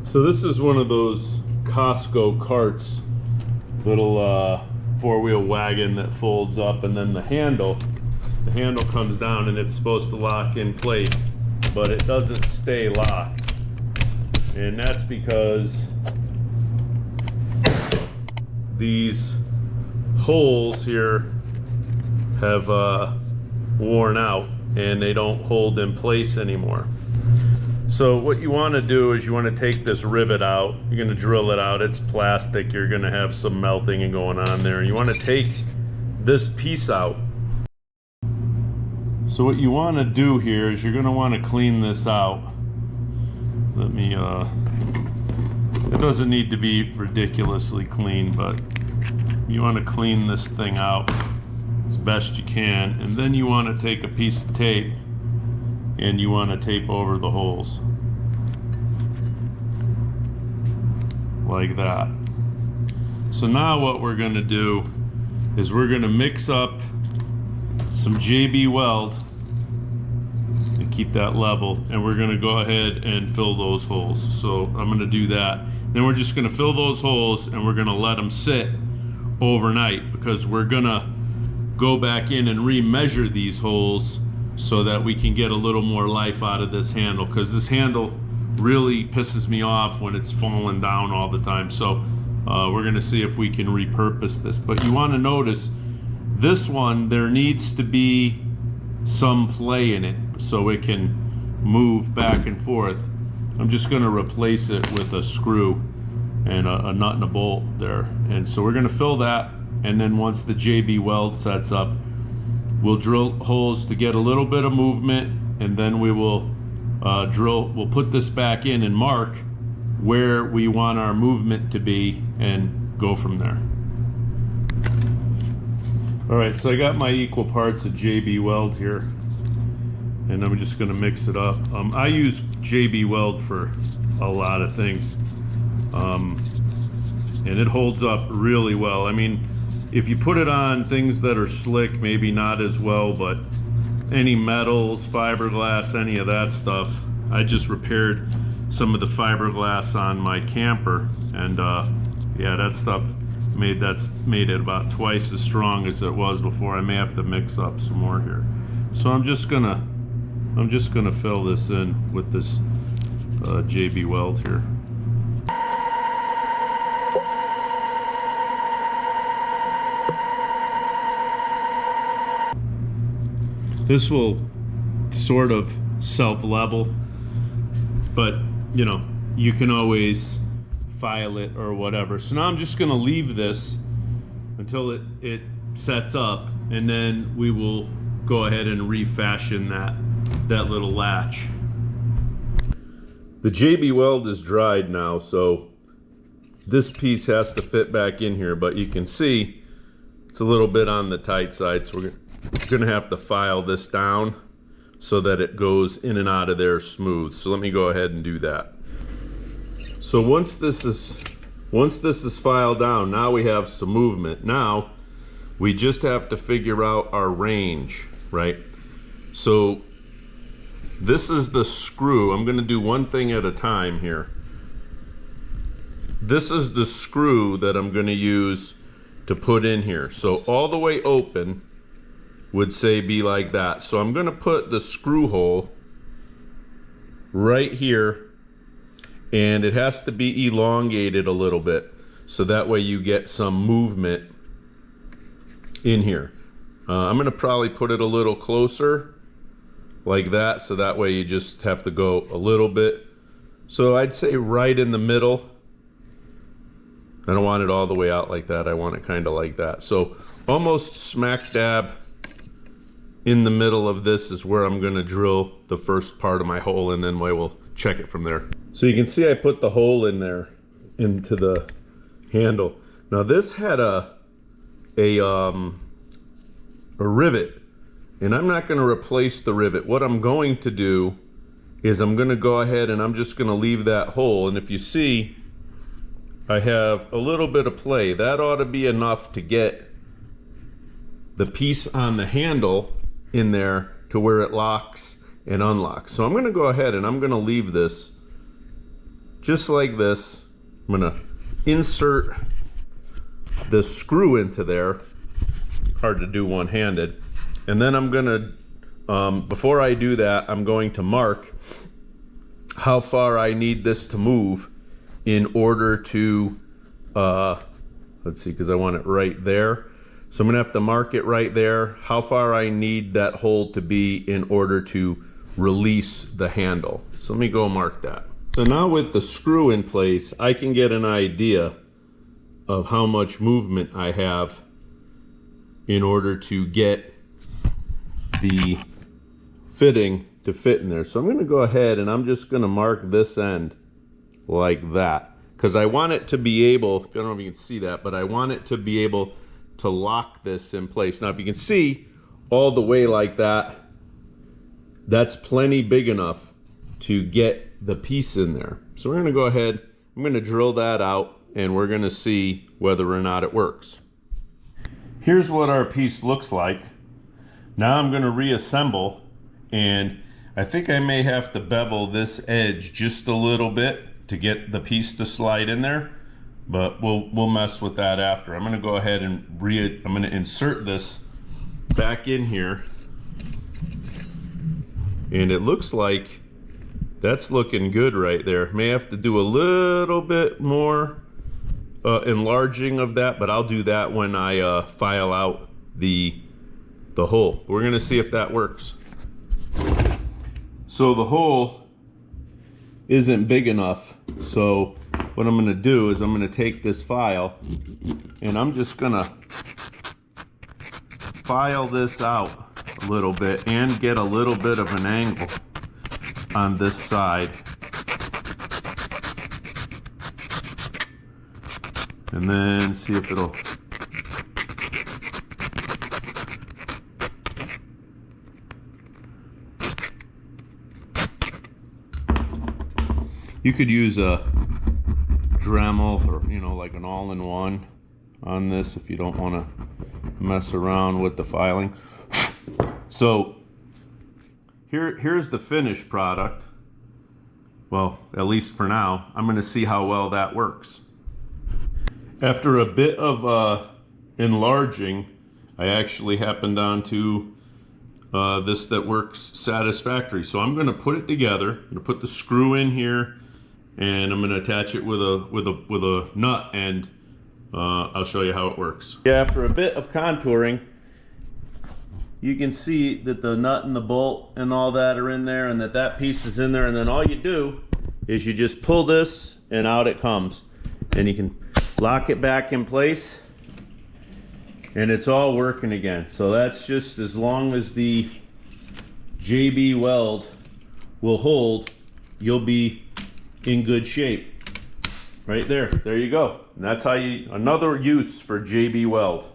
So this is one of those Costco carts, little four-wheel wagon that folds up, and then the handle comes down and it's supposed to lock in place, but it doesn't stay locked. And that's because these holes here have worn out and they don't hold in place anymore. So what you want to do is you want to take this rivet out. You're going to drill it out. It's plastic. You're going to have some melting and going on there. And you want to take this piece out. So what you want to do here is you're going to want to clean this out. Let me, it doesn't need to be ridiculously clean, but you want to clean this thing out as best you can. And then you want to take a piece of tape and you want to tape over the holes like that. So now what we're going to do is we're going to mix up some JB Weld and keep that level, and we're going to go ahead and fill those holes. So I'm going to do that. Then we're just going to fill those holes and we're going to let them sit overnight, because we're going to go back in and remeasure these holes so that we can get a little more life out of this handle, because this handle really pisses me off when it's falling down all the time. So we're going to see if we can repurpose this. But you want to notice this one, there needs to be some play in it so it can move back and forth. I'm just going to replace it with a screw and a nut and a bolt there. And so we're going to fill that, and then once the JB Weld sets up, we'll drill holes to get a little bit of movement, and then we will we'll put this back in and mark where we want our movement to be and go from there. All right, so I got my equal parts of JB Weld here, and I'm just gonna mix it up. I use JB Weld for a lot of things, and it holds up really well. I mean, if you put it on things that are slick, maybe not as well, but any metals, fiberglass, any of that stuff. I just repaired some of the fiberglass on my camper, and yeah, that stuff made it about twice as strong as it was before. I may have to mix up some more here. So I'm just gonna fill this in with this JB Weld here. This will sort of self-level, but you know, you can always file it or whatever. So now I'm just going to leave this until it sets up, and then we will go ahead and refashion that little latch. The JB Weld is dried now, so this piece has to fit back in here, but you can see it's a little bit on the tight side, so we're gonna have to file this down so that it goes in and out of there smooth. So let me go ahead and do that. So once this is filed down, now we have some movement. Now we just have to figure out our range, right? So this is the screw. I'm gonna do one thing at a time here. This is the screw that I'm gonna use to put in here. So all the way open would say be like that. So I'm gonna put the screw hole right here, and it has to be elongated a little bit so that way you get some movement in here. I'm gonna probably put it a little closer like that, so that way you just have to go a little bit. So I'd say right in the middle. I don't want it all the way out like that. I want it kind of like that. So almost smack dab in the middle of this is where I'm going to drill the first part of my hole, and then we'll check it from there. So you can see I put the hole in there into the handle. Now this had a rivet, and I'm not going to replace the rivet. What I'm going to do is I'm going to go ahead and I'm just going to leave that hole, and if you see, I have a little bit of play. That ought to be enough to get the piece on the handle in there to where it locks and unlocks. So I'm going to go ahead and I'm going to leave this just like this. I'm gonna insert the screw into there. Hard to do one-handed. And then I'm gonna, before I do that, I'm going to mark how far I need this to move in order to, let's see, because I want it right there. So I'm gonna have to mark it right there, how far I need that hole to be in order to release the handle. So let me go mark that. So now with the screw in place, I can get an idea of how much movement I have in order to get the fitting to fit in there. So I'm gonna go ahead and I'm just gonna mark this end like that, because I want it to be able, I don't know if you can see that, but I want it to be able to lock this in place. Now if you can see all the way like that, that's plenty big enough to get the piece in there. So we're gonna go ahead, I'm gonna drill that out and we're gonna see whether or not it works. Here's what our piece looks like. Now I'm gonna reassemble, and I think I may have to bevel this edge just a little bit to get the piece to slide in there, but we'll mess with that after. I'm gonna go ahead and I'm gonna insert this back in here, and it looks like that's looking good right there. May have to do a little bit more enlarging of that, but I'll do that when I file out the hole. We're gonna see if that works. So the hole isn't big enough, so what I'm gonna do is I'm gonna take this file and I'm just gonna file this out a little bit and get a little bit of an angle on this side. And then see if it'll, you could use a Dremel or, you know, like an all-in-one on this if you don't want to mess around with the filing. So here's the finished product. Well, at least for now. I'm going to see how well that works. After a bit of enlarging, I actually happened onto this that works satisfactory. So I'm going to put it together. I'm going to put the screw in here, and I'm going to attach it with a nut, and I'll show you how it works. Yeah, after a bit of contouring, you can see that the nut and the bolt and all that are in there, and that piece is in there, and then all you do is you just pull this and out it comes, and you can lock it back in place and it's all working again. So that's just as long as the JB Weld will hold, you'll be in good shape. Right there, there you go. And that's how you, another use for JB Weld.